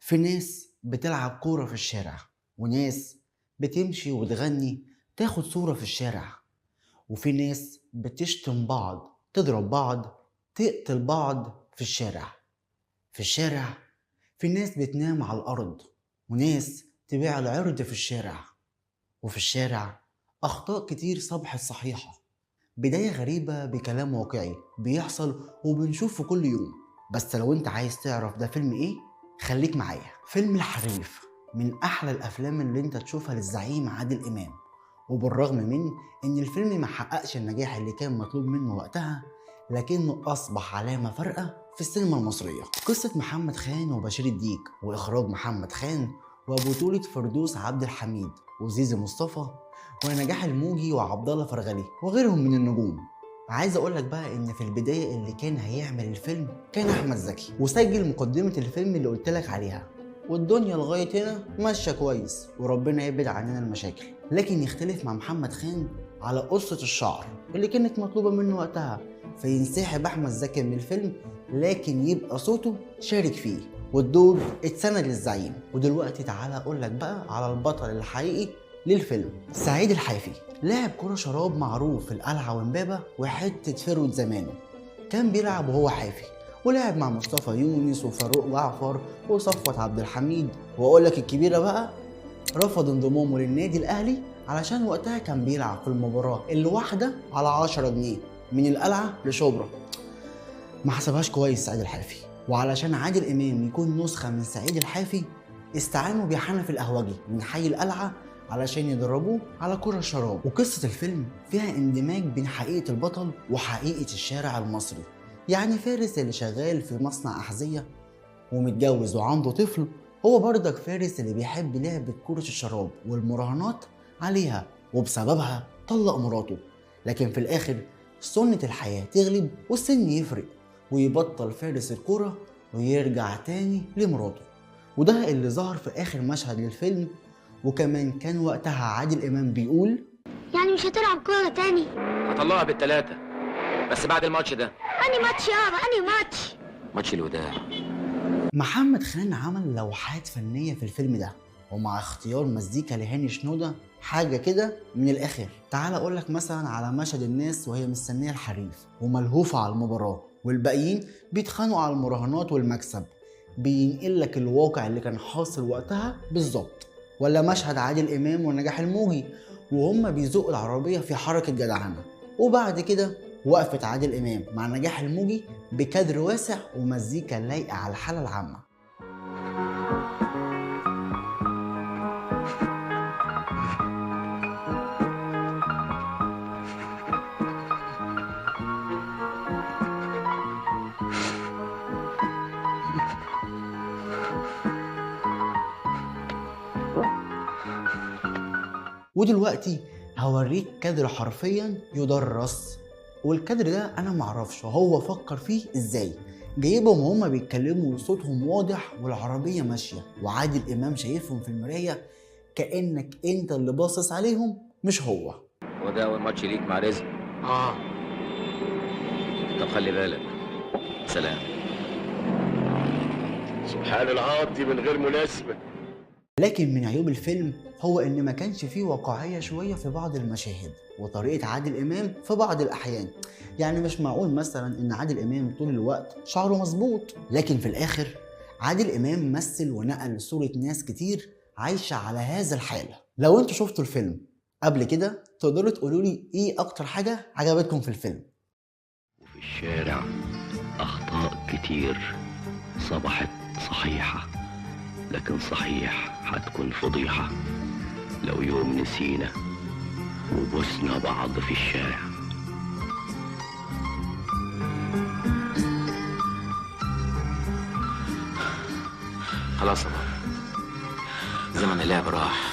في ناس بتلعب كورة في الشارع، وناس بتمشي وتغني تاخد صورة في الشارع، وفي ناس بتشتم بعض، تضرب بعض، تقتل بعض في الشارع. في الشارع في ناس بتنام على الأرض، وناس تبيع العرض في الشارع. وفي الشارع أخطاء كتير صبحت صحيحة، بداية غريبة بكلام واقعي بيحصل وبنشوفه كل يوم. بس لو انت عايز تعرف ده فيلم ايه، خليك معايا. فيلم الحريف من احلى الافلام اللي انت تشوفها للزعيم عادل امام، وبالرغم من ان الفيلم ما حققش النجاح اللي كان مطلوب منه وقتها، لكنه اصبح علامة فارقة في السينما المصرية. قصة محمد خان وبشير الديك، واخراج محمد خان، وبطولة فردوس عبد الحميد وزيزي مصطفى ونجاح الموجي وعبد الله فرغلي وغيرهم من النجوم. عايز اقول لك بقى ان في البدايه اللي كان هيعمل الفيلم كان احمد زكي، وسجل مقدمه الفيلم اللي قلت لك عليها، والدنيا لغايه هنا ماشيه كويس وربنا يبعد عننا المشاكل. لكن يختلف مع محمد خان على قصه الشعر اللي كانت مطلوبه منه وقتها، فينسحب احمد زكي من الفيلم، لكن يبقى صوته شارك فيه، والدور اتسند للزعيم. ودلوقتي تعالى اقول لك بقى على البطل الحقيقي للفيلم، سعيد الحافي. لاعب كرة شراب معروف في القلعة وامبابة وحتة فرود زمانه، كان بيلعب وهو حافي، ولعب مع مصطفى يونس وفاروق جعفر وصفوت عبد الحميد. واقول لك الكبيرة بقى، رفض انضمامه للنادي الاهلي علشان وقتها كان بيلعب في المباراة الواحدة على 10 جنيه من القلعة لشبرا. ما حسبهاش كويس سعيد الحافي، وعلشان عادل امام يكون نسخة من سعيد الحافي استعانوا بحنفي القهوجي من حي القلعة علشان يدربوه على كرة الشراب. وقصة الفيلم فيها اندماج بين حقيقة البطل وحقيقة الشارع المصري. يعني فارس اللي شغال في مصنع أحذية ومتجوز وعنده طفل، هو برضك فارس اللي بيحب لعبة كرة الشراب والمراهنات عليها، وبسببها طلق مراته. لكن في الآخر سنة الحياة تغلب والسن يفرق، ويبطل فارس الكرة ويرجع تاني لمراته. وده اللي ظهر في آخر مشهد للفيلم. وكمان كان وقتها عادل إمام بيقول: يعني مش هتلعب كورة تاني؟ هطلعها بالتلاتة، بس بعد الماتش ده. أنهي ماتش يابا؟ أنهي ماتش؟ ماتش الوداع. محمد خان عمل لوحات فنية في الفيلم ده، ومع اختيار مزيكا لهاني شنودة، حاجة كده من الآخر. تعال أقول لك مثلا على مشهد الناس وهي مستنية الحريف وملهوفة على المباراة، والباقيين بيتخانقوا على المراهنات والمكسب، بينقل لك الواقع اللي كان حاصل وقتها بالظبط. ولا مشهد عادل إمام ونجاح الموجي وهم بيزقوا العربية في حركة جدعنة، وبعد كده وقفت عادل إمام مع نجاح الموجي بكادر واسع ومزيكا لايقة على الحالة العامة. ودلوقتي هوريك كادر حرفيا يدرس، والكادر ده انا معرفش هو فكر فيه ازاي. جايبهم وهما بيتكلموا وصوتهم واضح والعربية ماشية، وعادل امام شايفهم في المراية كأنك انت اللي باصص عليهم مش هو. وده أول ماتش ليك مع رزق. اه. طب خلي بالك. سلام. سبحان العاطي من غير مناسبة. لكن من عيوب الفيلم هو ان ما كانش فيه واقعية شوية في بعض المشاهد، وطريقة عادل امام في بعض الاحيان. يعني مش معقول مثلا ان عادل امام طول الوقت شعره مظبوط، لكن في الاخر عادل امام مثل ونقل صورة ناس كتير عايشة على هذا الحال. لو انتوا شفتوا الفيلم قبل كده تقدروا تقولوا لي ايه اكتر حاجة عجبتكم في الفيلم. وفي الشارع أخطاء كتير صبحت صحيحة، لكن صحيح هتكون فضيحة لو يوم نسينا وبوسنا بعض في الشارع. خلاص يا بابا، زمن اللعب راح.